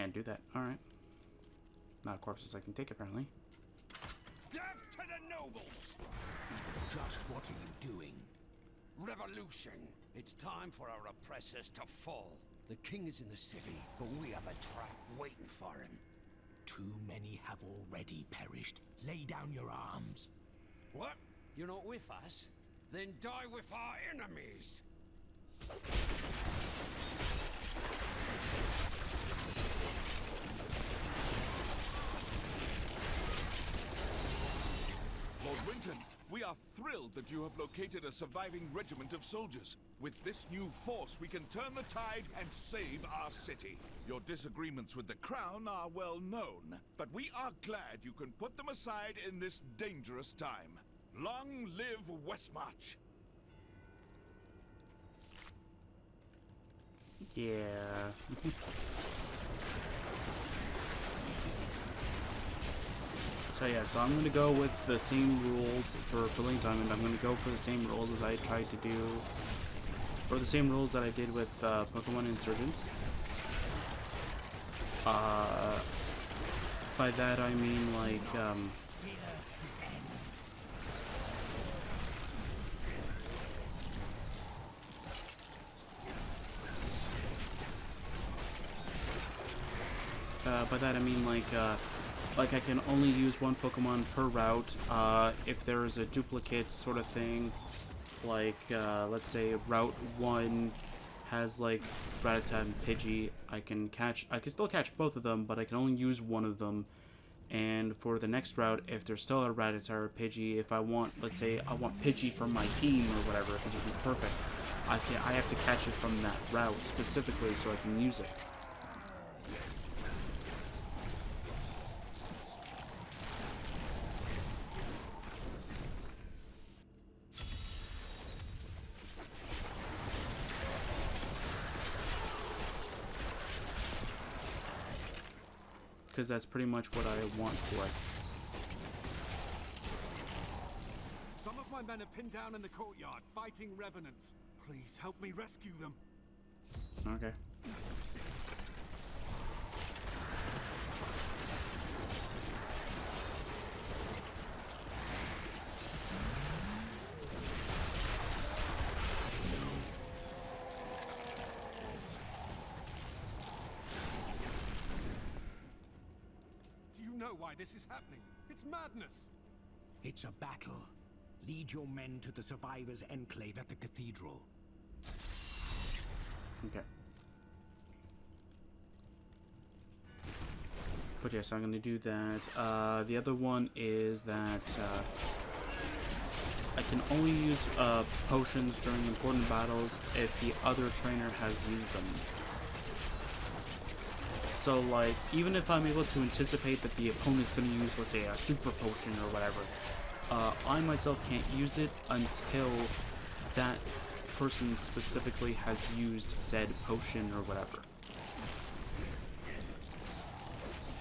can't do that. Alright. Not corpses I can take, apparently. Death to the nobles! Just what are you doing? Revolution! It's time for our oppressors to fall. The king is in the city, but we have a trap waiting for him. Too many have already perished. Lay down your arms. What? You're not with us? Then die with our enemies! Lord Winton, we are thrilled that you have located a surviving regiment of soldiers. With this new force, we can turn the tide and save our city. Your disagreements with the Crown are well known, but we are glad you can put them aside in this dangerous time. Long live Westmarch! Yeah. So yeah, so I'm going to go with the same rules for Filling Diamond. I'm going to go for the same rules as I tried to do, or the same rules that I did with Pokemon Insurgents. By that I mean like, like I can only use one Pokemon per route. If there is a duplicate sort of thing, like let's say Route 1 has like Rattata and Pidgey, I can still catch both of them, but I can only use one of them. And for the next route, if there's still a Rattata or Pidgey, if I want, let's say I want Pidgey from my team or whatever, because it would be perfect, I have to catch it from that route specifically so I can use it. Because that's pretty much what I want for it. Some of my men are pinned down in the courtyard, fighting revenants. Please help me rescue them. Okay. Why this is happening. It's madness. It's a battle. Lead your men to the survivors' enclave at the cathedral. Okay. But yes, I'm going to do that. The other one is that I can only use potions during important battles if the other trainer has used them. So, like, even if I'm able to anticipate that the opponent's going to use, let's say, a super potion or whatever, I myself can't use it until that person specifically has used said potion or whatever.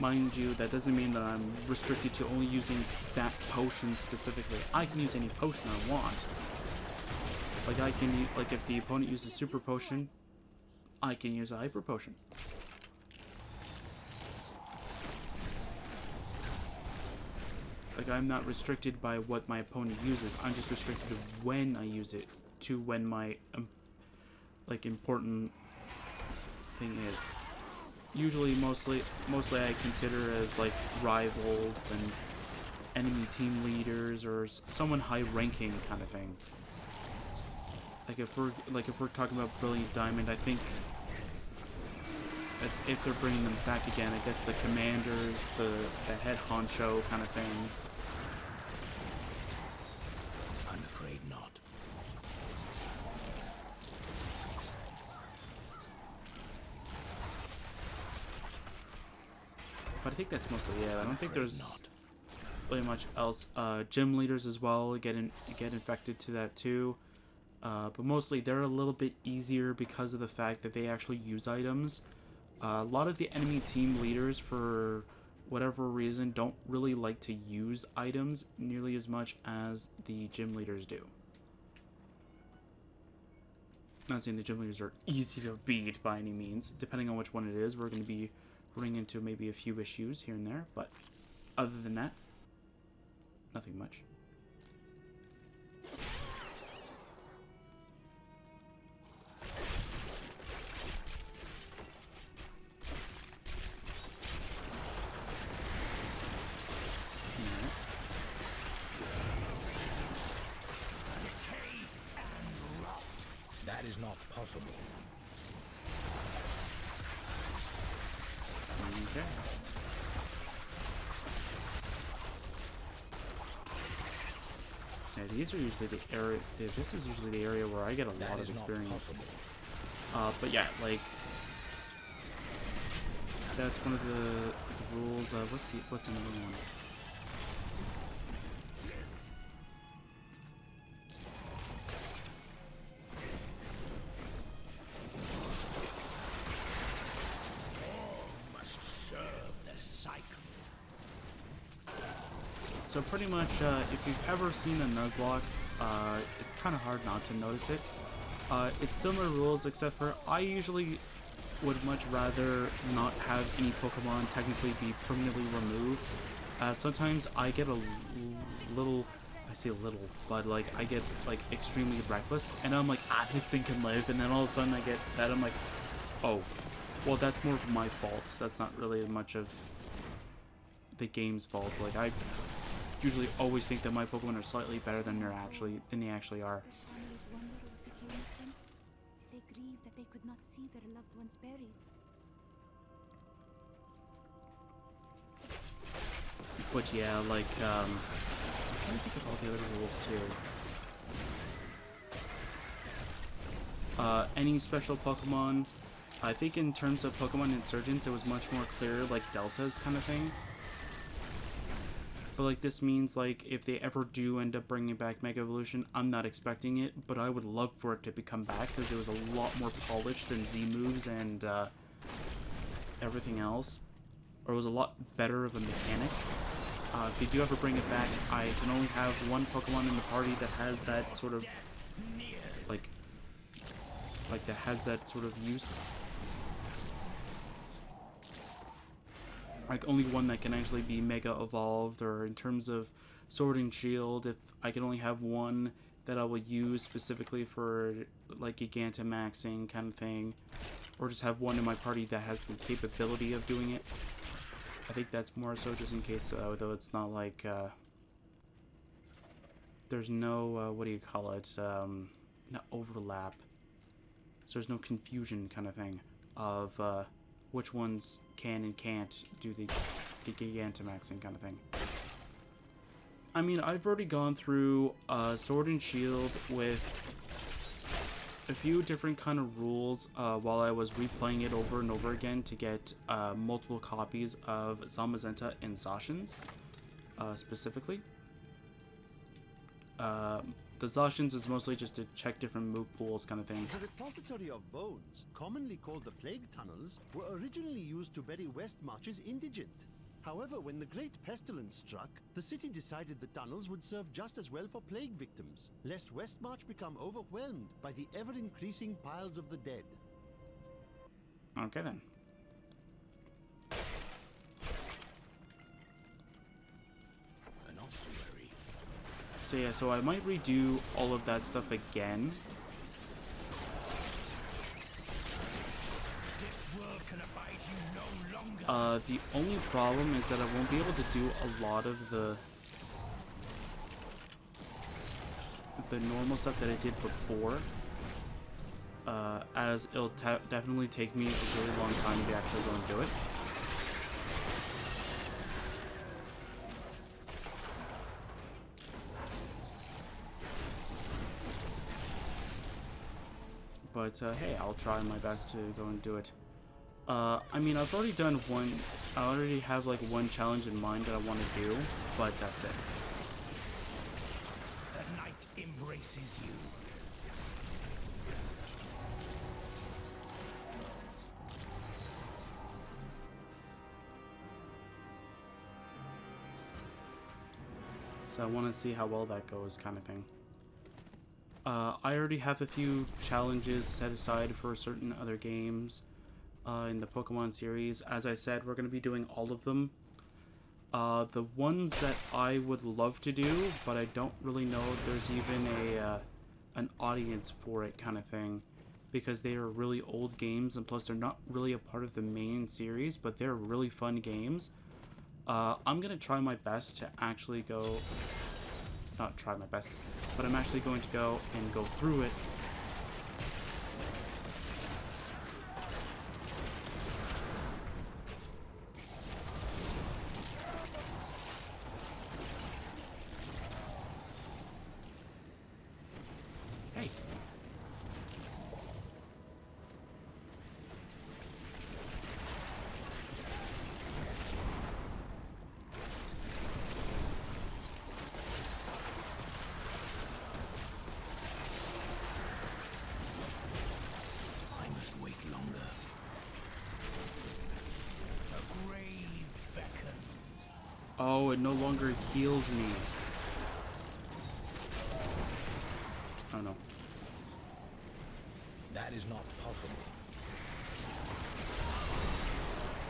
Mind you, that doesn't mean that I'm restricted to only using that potion specifically. I can use any potion I want. Like, I can, like, if the opponent uses super potion, I can use a hyper potion. Like, I'm not restricted by what my opponent uses. I'm just restricted to when I use it, to when my, like, important thing is. Usually, mostly I consider as, like, rivals and enemy team leaders or someone high-ranking kind of thing. Like, if we're talking about Brilliant Diamond, I think that's if they're bringing them back again. I guess the commanders, the head honcho kind of thing. I'm afraid not. But I think that's mostly it. I don't think there's really much else. Gym leaders as well get infected to that too. But mostly they're a little bit easier because of the fact that they actually use items. A lot of the enemy team leaders, for whatever reason, don't really like to use items nearly as much as the gym leaders do. Not saying the gym leaders are easy to beat by any means. Depending on which one it is, we're going to be running into maybe a few issues here and there, but other than that, nothing much. That is not possible. Okay. Yeah, these are usually the area. This is usually the area where I get a lot of experience. But yeah, like that's one of the rules. What's another one? So pretty much, if you've ever seen a Nuzlocke, it's kind of hard not to notice it. It's similar rules, except for I usually would much rather not have any Pokemon technically be permanently removed. Sometimes I get a little, I say little, but like I get like extremely reckless, and I'm like, this thing can live, and then all of a sudden I get that, I'm like, oh, well that's more of my fault. That's not really much of the game's fault. Like I usually always think that my Pokemon are slightly better than they actually are. They grieve that they could not see their loved ones buried. But yeah, like I'm trying to think of all the other rules too. Any special Pokemon, I think in terms of Pokemon Insurgents, it was much more clear, like Deltas kind of thing. But like this means like if they ever do end up bringing back Mega Evolution, I'm not expecting it, but I would love for it to come back because it was a lot more polished than Z moves and everything else, or it was a lot better of a mechanic. If they do ever bring it back, I can only have one Pokemon in the party that has that sort of like that has that sort of use. Like only one that can actually be Mega Evolved, or in terms of Sword and Shield, if I can only have one that I will use specifically for like Gigantamaxing kind of thing, or just have one in my party that has the capability of doing it. I think that's more so just in case, though it's not like there's no what do you call it? No overlap. So there's no confusion kind of thing of which ones can and can't do the Gigantamaxing kind of thing. I mean, I've already gone through Sword and Shield with a few different kind of rules while I was replaying it over and over again to get multiple copies of Zamazenta and Zacians, specifically. The Zacians is mostly just to check different move pools kind of thing. The repository of bones, commonly called the Plague Tunnels, were originally used to bury West March's indigent. However, when the Great Pestilence struck, the city decided the tunnels would serve just as well for plague victims, lest Westmarch become overwhelmed by the ever-increasing piles of the dead. Okay then. An ossuary. So yeah, so I might redo all of that stuff again. The only problem is that I won't be able to do a lot of the normal stuff that I did before, as it'll definitely take me a really long time to actually go and do it. But hey, I'll try my best to go and do it. I mean, I've already done one. I already have like one challenge in mind that I want to do, but that's it. The night embraces you. So I want to see how well that goes, kind of thing. I already have a few challenges set aside for certain other games. in the Pokemon series. As I said, we're going to be doing all of them. The ones that I would love to do, but I don't really know if there's even an audience for it kind of thing, because they are really old games, and plus they're not really a part of the main series, but they're really fun games. I'm going to try my best to actually go... Not try my best, but I'm actually going to go and go through it. Hey. I must wait longer. A grave beckons. Oh, it no longer heals me. Oh no. That is not possible.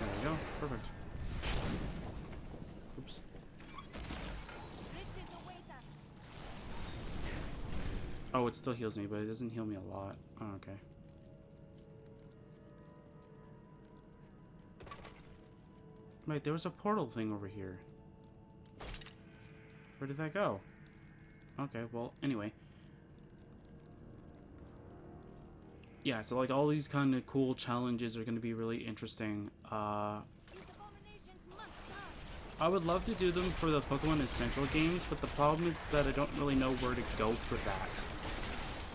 There we go. Perfect. Oops. Oh, it still heals me, but it doesn't heal me a lot. Oh, okay. Wait, there was a portal thing over here. Where did that go? Okay, well, anyway. Yeah, so like all these kind of cool challenges are going to be really interesting. I would love to do them for the Pokemon Essential games, but the problem is that I don't really know where to go for that.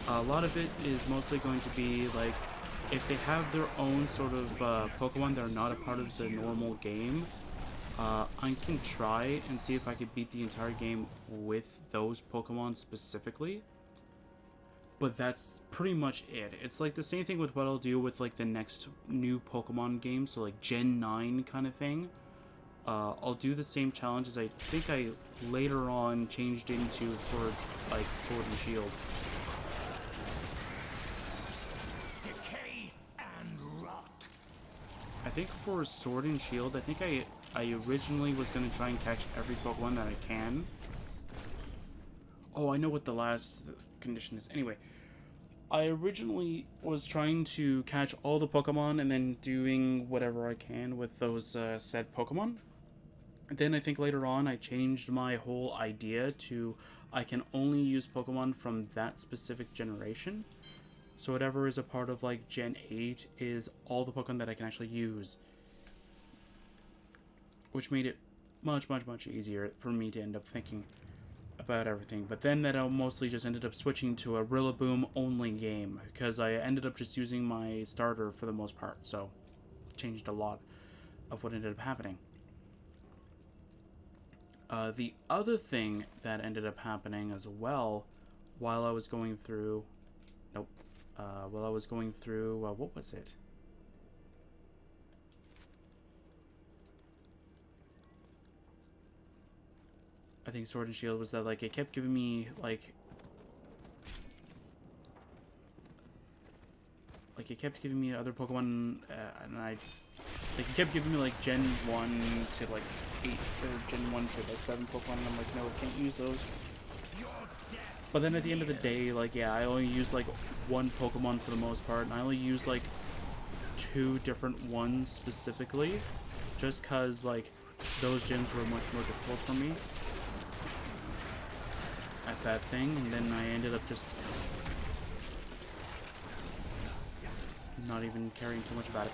A lot of it is mostly going to be like, if they have their own sort of Pokemon that are not a part of the normal game, I can try and see if I could beat the entire game with those Pokemon specifically. But that's pretty much it. It's like the same thing with what I'll do with like the next new Pokemon game, so like Gen 9 kind of thing. I'll do the same challenges I think I later on changed into for like Sword and Shield. Decay and rot. I think for Sword and Shield, I think I originally was going to try and catch every Pokemon that I can. Oh, I know what the last condition is. Anyway, I originally was trying to catch all the Pokemon and then doing whatever I can with those said Pokemon. Then I think later on I changed my whole idea to I can only use Pokemon from that specific generation. So whatever is a part of like Gen 8 is all the Pokemon that I can actually use. Which made it much easier for me to end up thinking about everything. But then that I mostly just ended up switching to a Rillaboom only game, because I ended up just using my starter for the most part, so changed a lot of what ended up happening. The other thing that ended up happening as well while I was going through what was it? I think Sword and Shield was that, like, it kept giving me, like, it kept giving me other Pokemon, and it kept giving me, like, Gen 1 to, like, 8, or Gen 1 to, like, 7 Pokemon, and I'm like, no, I can't use those. But then at the end of the day, like, yeah, I only use, like, one Pokemon for the most part, and I only use, like, 2 different ones specifically, just because, like, those gens were much more difficult for me at that thing, and then I ended up just not even caring too much about it.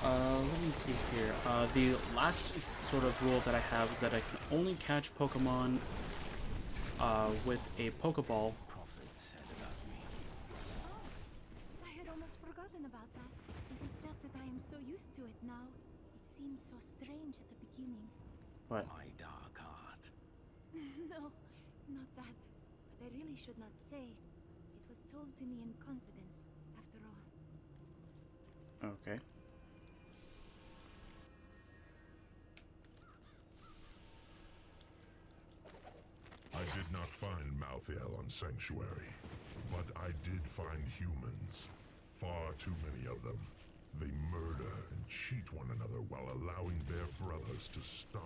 Let me see here. The last sort of rule that I have is that I can only catch Pokemon with a Pokeball. I had almost forgotten about that. It is just that I am so used to it now. It seemed so strange at the beginning. What? My dark heart. No, not that. But I really should not say. It was told to me in confidence, after all. Okay. I did not find Malthael on Sanctuary, but I did find humans. Far too many of them. They murder and cheat one another while allowing their brothers to starve.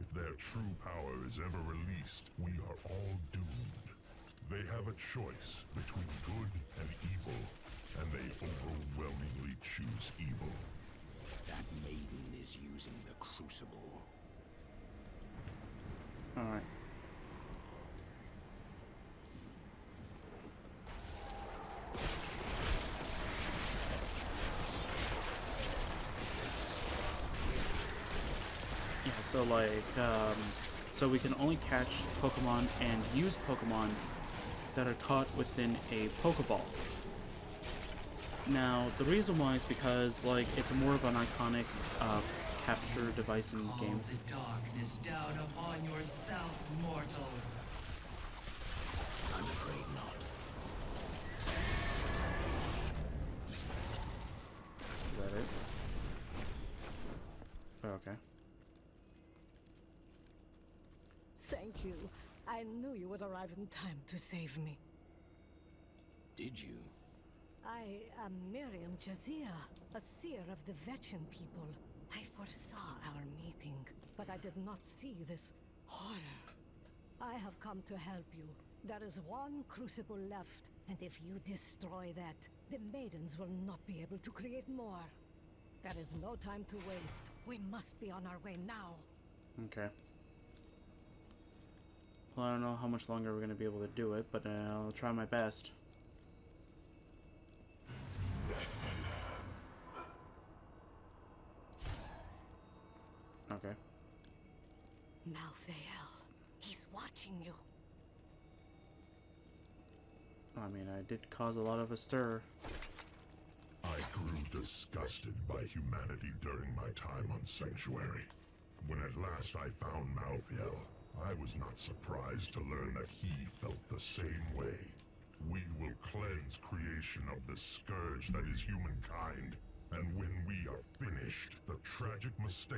If their true power is ever released, we are all doomed. They have a choice between good and evil, and they overwhelmingly choose evil. That maiden is using the Crucible. Alright. Yeah, so like, so we can only catch Pokemon and use Pokemon that are caught within a Pokeball. Now, the reason why is because, like, it's more of an iconic capture device in the game. The darkness down upon yourself, mortal. I'm afraid not. Is that it? Oh, okay. Thank you. I knew you would arrive in time to save me. Did you? I am Miriam Jazia, a seer of the Vetchin people. I foresaw our meeting, but I did not see this horror. I have come to help you. There is one Crucible left, and if you destroy that, the maidens will not be able to create more. There is no time to waste. We must be on our way now. Okay. Well, I don't know how much longer we're going to be able to do it, but I'll try my best. Okay. Malthael, he's watching you. I mean, I did cause a lot of a stir. I grew disgusted by humanity during my time on Sanctuary. When at last I found Malthael, I was not surprised to learn that he felt the same way. We will cleanse creation of the scourge that is humankind, and when we are finished, the tragic mistake